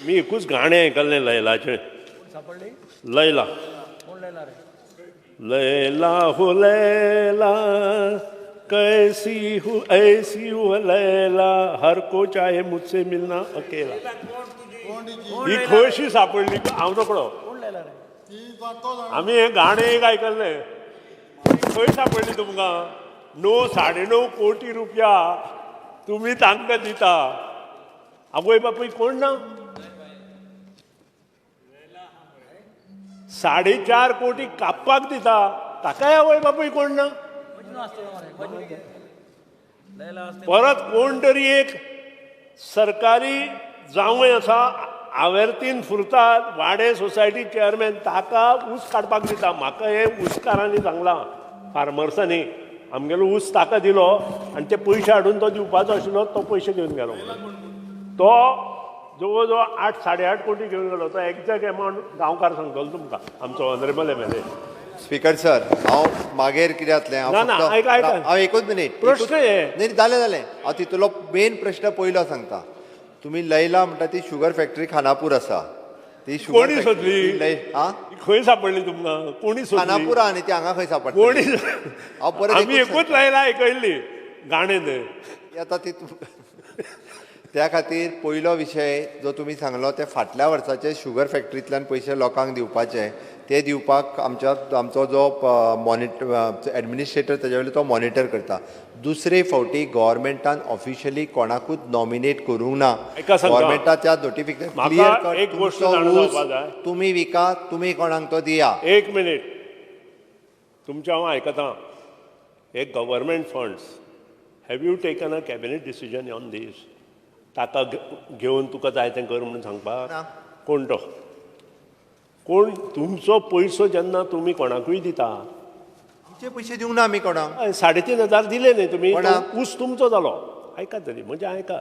मी एकूच गाणें आयकल्लें लैलाचें. सापडली लैला कोण लयला रे लैला हो लैला कैसी हूँ ऐसी हूँ लैला हर को चाहे मुझसे मिलना अकेला. ही खंयशी सापडली हांव रोकडो. कोण लयला रे आमी हें गाणें एक आयकल्लें. खंय सापडली तुमकां? 9.5 कोटी रुपया तुमी तांकां दिता. आवय बापूय कोण ना? 4.5 कोटी कापपाक दिता. ताकाय आवय बापूय कोण ना? मजनू आसतलो मरे लयला आसतलो. परत कोण तरी एक सरकारी जावंय आसा आवेर्तीन फुरता वाडे सोसायटी चेअरमॅन ताका ऊस काडपाक दिता. म्हाका हे ऊसकारांनी सांगलां फार्मर्सांनी आमगेलो ऊस ताका दिलो आनी ते पयशे हाडून तो दिवपाचो आशिल्लो. तो पयशे घेवन गेलो. तो जवळ जवळ 8-8.5 कोटी घेवन गेलो. तो एक्झॅक्ट एमावंट गांवकार सांगतलो तुमकां आमचो ऑनरेबल MLA. स्पीकर सर हांव मागीर कितें जातलें ना, ना, आयका, आयका. हांव एकूच मिनीट प्रश्न हे. नाही जालें जालें हांव तितूलो मेन प्रश्न पयलो सांगता. तुमी लैला म्हणटा ती शुगर फॅक्टरी खानापूर आसा. ती कोणी factory सोदली? आं खंय सापडली तुमकां? कोणी सोदली? खानापूर आनी ती हांगा खंय सापडटा? कोणी? हांव परत आमी एकूच एकूच लायला आयकल्ली गाणें तें. सांगता. आतां ती त्या खातीर पयलो विशय जो तुमी सांगलो ते फाटल्या वर्साचे शुगर फॅक्टरींतल्यान पयशे लोकांक दिवपाचे ते दिवपाक आमचो जो मॉनिटर एडमिनिस्ट्रेटर तेजे वयलो तो मॉनिटर करता. दुसरे फावटी गव्हर्मेंटान ऑफिशियली कोणाकूच नॉमिनेट करूंक ना. एका सांगता. गव्हर्मेंटाच्या नोटिफिकेशन म्हाका एक गोश्ट जाणून जावपा जाय. तुमी विका तुमी कोणाक तो दिया. एक मिनिट तुमचें हांव आयकतां. हे government funds have you taken a cabinet decision on this? ताका घेवन तुका जाय तें कर म्हणून सांगपाक? ना. कोण तो? कोण? तुमचो पयसो जेन्ना तुमी कोणाकूय दिता. आमचे पयशे दिवंक ना आमी कोणाक. 3,500 दिले न्ही तुमी. कोणाक? तो ऊस तुमचो जालो. आयका तरी म्हणजे आयका.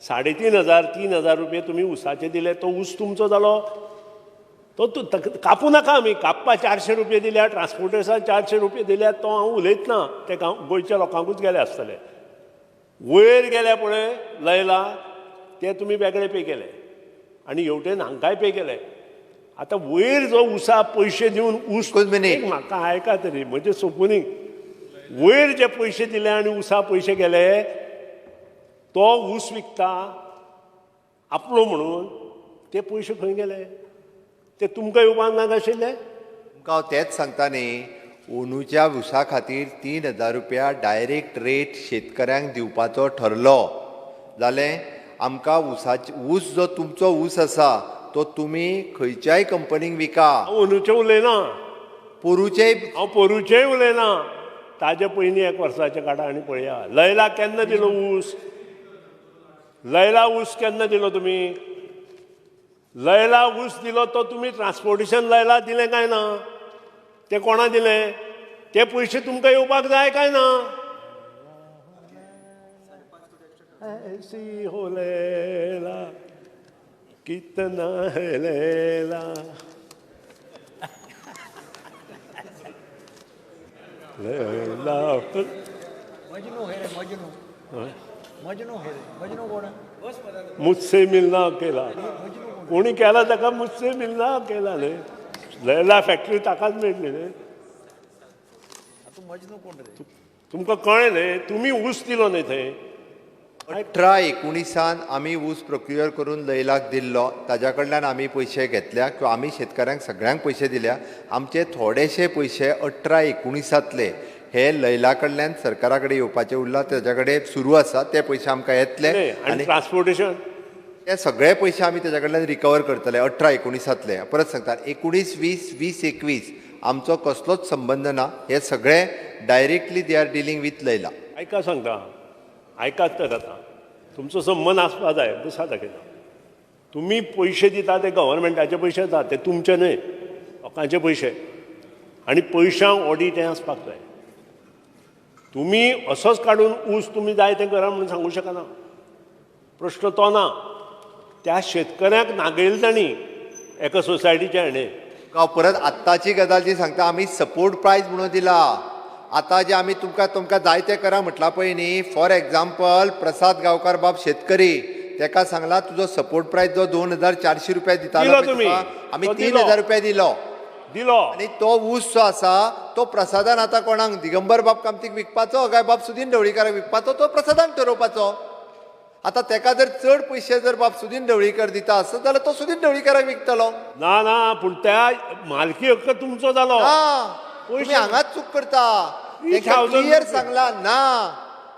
3,500 रुपये तुमी उसाचे दिले. तो ऊस तुमचो जालो. तो कापू नाका आमी. कापपा 400 रुपये दिल्या ट्रान्सपोर्टेशन 400 रुपये दिल्या. तो हांव उलयतना ते गोंयच्या लोकांकूच गेले आसतले. वयर गेले पळय लयला ते तुमी वेगळे पे केले आनी हेवटेन हांकांय पे केले. आतां वयर जो उसा पयशे दिवन ऊस एकूच मिनीट. एक म्हाका आयका तरी म्हणजे सोपुनी वयर जे पयशे दिले आनी उसा पयशे गेले तो ऊस विकता आपलो म्हणून. ते पयशे खंय गेले? ते तुमकां येवपाक नाका आशिल्ले? तुमकां हांव तेंच सांगता न्ही. अंदूच्या उसा खातीर 3,000 रुपया डायरेक्ट रेट शेतकऱ्यांक दिवपाचो ठरलो जालें. आमकां ऊस जो तुमचो ऊस आसा तो तुमी खंयच्याय कंपनीक विका. हांव अंदूचें उलयना. पोरूचेय हांव पोरूचेंय उलयना. ताजे पयलीं 1 वर्साचें काडा आनी पळया. लयला केन्ना दिलो ऊस? लयला ऊस केन्ना दिलो तुमी? लयला ऊस दिलो तो तुमी ट्रान्सपोर्टेशन लयला दिलें काय ना? ते कोणा दिलें? ते पयशे तुमकां येवपाक जाय काय ना? ऐसी हो लैला कितना है लैला लैला. मजनू हे रे मजनू मजनू हे रे मजनू कोण मुझसे मिलना अकेला. कोणी केला ताका मुझसे मिलना अकेला न्ही. लैला फॅक्टरी ताकाच मेळटली न्ही. तू मजनू कोण रे? तुमकां कळ्ळें न्ही. तुमी ऊस दिलो न्ही थंय. 18-19 आमी ऊस प्रोक्युअर करून लैलाक दिल्लो. ताज्या कडल्यान आमी पयशे घेतल्या किंवा आमी शेतकऱ्यांक सगळ्यांक पयशे दिल्या. आमचे थोडेशे पयशे 18-19 हे लैला कडल्यान सरकारा कडेन येवपाचे उरला. तेज्या कडेन सुरू आसा. ते पयशे आमकां येतले आनी ट्रान्सपोर्टेशन ते सगळे पयशे आमी तेज्या कडल्यान रिकवर करतले. 18-19 परत सांगता. 19-20, 20-21 आमचो कसलोच संबंद ना. हे सगळे directly they are dealing with Laila. आयका सांगता. आयकात तर आतां. तुमचो संबंद आसपा जाय. दुसरा दाखयता. तुमी पयशे दिता ते गव्हर्मेंटाचे पयशे येता. ते तुमचे न्हय लोकांचे पयशे. आनी पयशांक ऑडीट हें आसपाक जाय. तुमी असोच काडून ऊस तुमी जाय तें करा म्हणून सांगूं शकना. प्रश्न तो ना. त्या शेतकऱ्याक नागयले तांणी एका सोसायटीच्या हेणें. हांव परत आत्ताची गजाल जी सांगता. आमी सपोर्ट प्रायज म्हणून दिला. आतां जे आमी तुमकां जाय तें करा म्हटलां पळय न्ही. फॉर एग्जाम्पल प्रसाद गांवकार बाब शेतकरी ताका सांगला तुजो सपोर्ट प्रायस जो 2400 रुपया दितालो दिलो पळय तुम्ही. तुका, आमी तो 3000 रुपया दिलो. दिलो आणि तो ऊस जो आसा तो प्रसादान आता कोणाक दिगंबर बाब कामतीक विकपाचो काय बाब सुदीन ढवळीकाराक विकपाचो तो प्रसादान ठरोवपाचो. आता ताका जर चड पयशे जर बाब सुदीन ढवळीकर दिता आसत जाल्यार तो सुदीन ढवळीकाराक विकतलो. ना ना पूण त्या मालकी हक्क तुमचो जालो. तुम्ही हांगाच चूक करता. 30,000 क्लियर सांगला ना,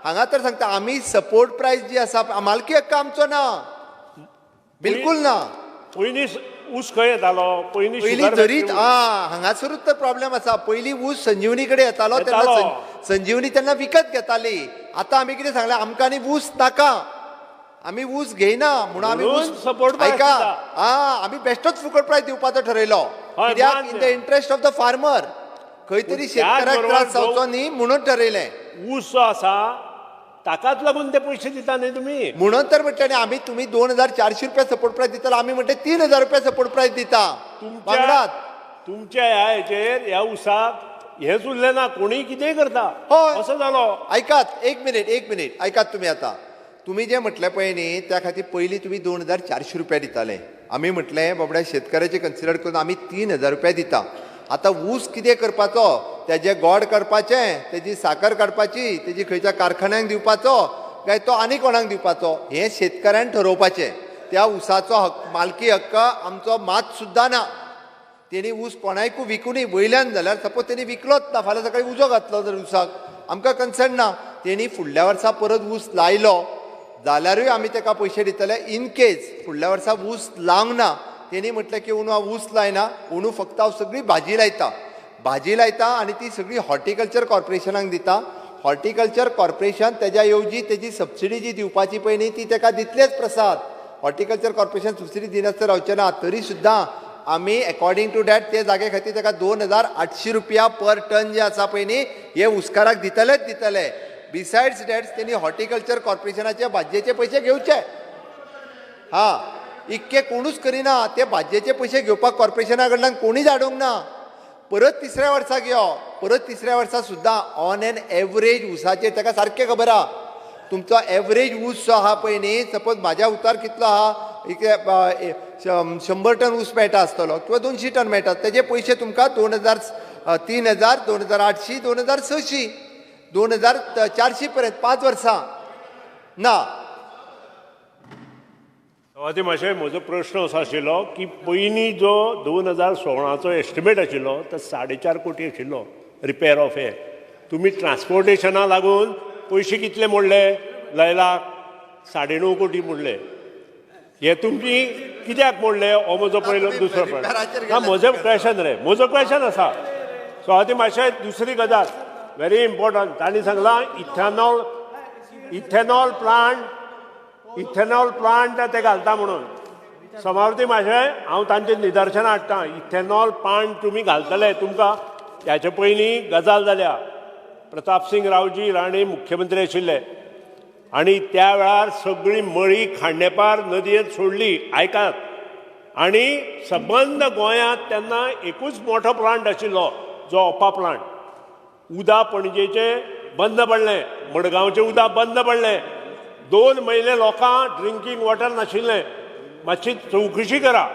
हांगा तर सांगता आमी सपोर्ट प्रायस जी आसा मालकी हक्क आमचो ना, बिलकुल ना. पयलीं ऊस खंय येतालो पयलीं शुगर जरी फॅक्टरी हांगासरूच तर प्रॉब्लेम आसा. पयलीं ऊस संजीवनी कडेन येतालो तेन्ना येतालो. संजीवनी तेन्ना विकत घेताली. आतां आमी कितें सांगलें आमकां आनी ऊस नाका, आमी ऊस घेयना म्हणून आमी म्हणून ऊस support price ऐका दिता. आमी बेश्टोच फुकट प्रायस दिवपाचो ठरयलो. हय, कित्याक मान्य. In the interest of the farmer, खंय तरी त्याच शेतकाराक बरोबर त्रास जावचो न्ही म्हणून ठरयलें. ऊस जो आसा ताकाच लागून ते पयशे दिता न्ही तुमी. म्हणून तर म्हटलें आमी तुमी 2400 रुपया सपोर्ट प्रायस दितालो, आमी म्हणटे 3000 रुपया सपोर्ट प्रायस दिता वांगडात. तुमच्या ह्या हेचेर ह्या ऊसाक हेच उरलें ना, कोणीय कितेंय करता. हय. असो जालो. ऐकात एक मिनिट ऐकात तुम्ही आता. तुम्ही जे म्हटले पळय न्ही त्या खातीर पयलीं तुम्ही 2400 रुपया दिताले. आमी म्हटलें बाबड्या शेतकाराचे कन्सिडर करून आमी 3000 रुपया दिता. आतां ऊस कितें करपाचो, तेजें गोड करपाचें, तेजी साकर काडपाची, तेजी खंयच्या कारखान्यांक दिवपाचो काय तो आनी कोणाक दिवपाचो हें शेतकऱ्यान ठरोवपाचें. त्या ऊसाचो हक्क मालकी हक्क आमचो मात सुद्दां ना. तेणी ऊस कोणायकूय विकूनी वयल्यान जाल्यार सपोज तेणी विकलोच ना, फाल्यां सकाळी उजो घातलो जर ऊसाक आमकां कन्सर्न ना. तेणी फुडल्या वर्सा परत ऊस लायलो जाल्यारूय आमी ताका पयशे दितले. इन केस फुडल्या वर्सा ऊस लावंक ना, तेणी म्हटलें की अंदू हांव ऊस लायना, अंदू फक्त हांव सगळी भाजी लायता आनी ती सगळी हॉर्टिकल्चर कॉर्पोरेशनाक दिता. हॉर्टिकल्चर कॉर्पोरेशन तेज्या येवजी तेजी सबसिडी जी दिवपाची पळय न्ही ती ताका दितलेच प्रसाद. हॉर्टिकल्चर कॉर्पोरेशन सबसिडी दिनासतना रावचें ना. तरी सुद्दां आमी अकॉर्डिंग टू डॅट ते जागे खातीर ताका 2800 रुपया पर टन जे आसा पळय न्ही हे ऊसकाराक दितलेच दितले. बिसायड्स डॅट तेणी हॉर्टिकल्चर कॉर्पोरेशनाचे भाजयेचे पयशे घेवचे. इतके कोणूच करिना. ते भाजयेचे पयशे घेवपाक कॉर्पोरेशना कडल्यान कोणीच आडोवंक ना. परत तिसऱ्या वर्सा घेयो, परत तिसऱ्या वर्सा सुद्दां ऑन एन एवरेज ऊसाचेर ताका सारकें खबर आहा तुमचो एवरेज ऊस जो आहा पळय न्ही, सपोज म्हाज्या उतार कितलो आहा 100 टन ऊस मेळटा आसतलो किंवा 200 टन मेळटा, तेजे पयशे तुमकां 2000, 3000, 2800, 2600, 2400 पर्यंत 5 वर्सां ना. ते मातशें म्हजो प्रश्न असो आशिल्लो की पयलीं जो 2016चो एस्टिमेट आशिल्लो तो 4.5 कोटी आशिल्लो रिपेर ऑफ हे. तुमी ट्रान्सपोर्टेशना लागून पयशे कितले मोडले? लायलाक 9.5 कोटी मोडले. हे तुमची कित्याक मोडले हो म्हजो पयलो दुसरो प्रश्न. ना म्हजो क्वेशन रे, म्हजो क्वेशन आसा. सो हांव ती मातशें दुसरी गजाल व्हेरी इम्पॉर्टंट. तांणी सांगलां इथेनॉल प्लांट ते घालता म्हणून. समावती मातशें हांव तांचे निदर्शनां हाडटां. इथेनॉल प्लांट तुमी घालतले, तुमकां ह्याचे पयलीं गजाल जाल्या. प्रताप सिंग रावजी राणे मुख्यमंत्री आशिल्ले आनी त्या वेळार सगळी मळी खांडेपार नदयेंत सोडली. आयकात. आनी सबंद गोंयांत तेन्ना एकूच मोठो प्लांट आशिल्लो जो ओपा प्लांट. उदक पणजेचे बंद पडलें, मडगांवचें उदक बंद पडलें. 2 म्हयने लोकां ड्रिंकींग वॉटर नाशिल्लें. मातशी चवकशी करा.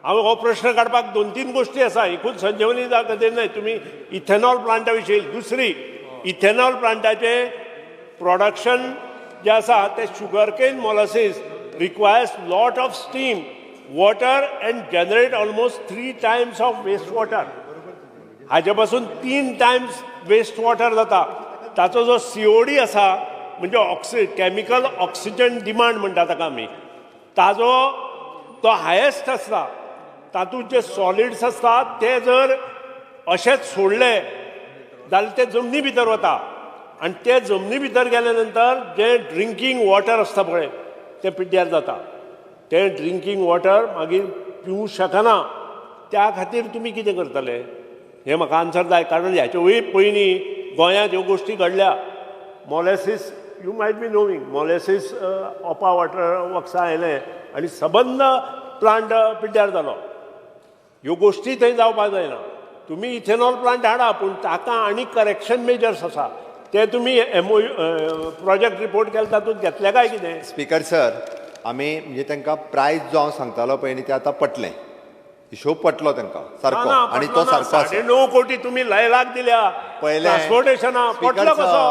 हांव हो प्रश्न काडपाक 2-3 गोश्टी आसा. एकूच संजीवनी खातीर न्हय. तुमी इथेनॉल प्लांटा विशीं. दुसरी, इथेनॉल प्लांटाचे प्रोडक्शन जे आसा ते sugar cane molasses requires lot of steam, water and generate almost 3 times of waste water. हाजे पासून 3 टायम्स वेस्ट वॉटर जाता. ताचो जो COD आसा म्हणजे केमिकल ऑक्सिजन डिमांड म्हणटा ताका आमी, ताजो तो हायेस्ट आसता. तातूंत जे सॉलिड्स आसतात ते जर अशेंच सोडले जाल्यार ते जमनी भितर वता. आनी ते जमनी भितर गेले नंतर जे ड्रिंकींग वॉटर आसता पळय तें पिड्ड्यार जाता. तें ड्रिंकींग वॉटर मागीर पिवूंक शकना. त्या खातीर तुमी कितें करतले हें म्हाका आन्सर जाय. कारण ह्याचे वयर पयलीं गोंयांत ह्यो गोश्टी घडल्या. मॉलेसीस, you might B नोवींग, मॉलेसीस Opa water वर्क्सा आयलें आनी सबंद प्लांट पिड्ड्यार जालो. ह्यो गोश्टी थंय जावपाक जायना. तुमी इथेनॉल प्लांट हाडा, पूण ताका आनी करेक्शन मेजर्स आसा ते तुमी प्रोजेक्ट रिपोर्ट केला तातूंत घेतले काय कितें? स्पीकर सर, आमी म्हणजे तांकां प्रायस जो हांव सांगतालो पळय न्ही ते आतां पटलें हिशोब पटलो तांकां सारको आनी तो सारको आसा 9.5 कोटी तुम्ही लयलाक दिल्या पहिले ट्रान्सपोर्टेशना पटलो कसो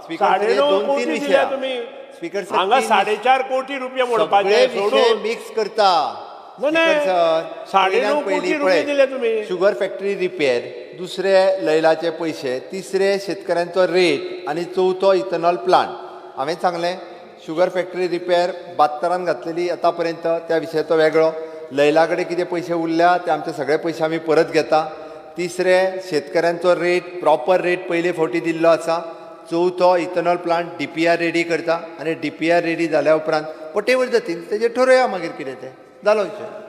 स्पीकर 9.5 कोटी तीन दिल्या विशया. तुम्ही स्पीकर सर, हांगा तीन 4.5 कोटी रुपया सगळे म्हणपाचे विशय सोडून मिक्स करता नाही, नाही. स्पीकर सर 9.5 पयलीं कोटी रुपये पळय, दिले तुम्ही. शुगर फॅक्टरी रिपेर दुसरे लैलाचे पयशे तिसरे शेतकऱ्यांचो रेट आनी चवथो इथनॉल प्लांट हांवें सांगलें शुगर फॅक्टरी रिपेर 72 घातलेली आतां पर्यंत त्या विशयाचो वेगळो लैला कडेन कितें पयशे उरल्या ते आमचे सगळे पयशे आमी परत घेता तिसरे शेतकऱ्यांचो रेट प्रॉपर रेट पयले फावटी दिल्लो आसा चवथो इथनॉल प्लांट DPR रेडी करता आनी DPR रेडी जाल्या उपरांत वटेवर जातील तेजेर ठरया मागीर कितें तें जालो विशय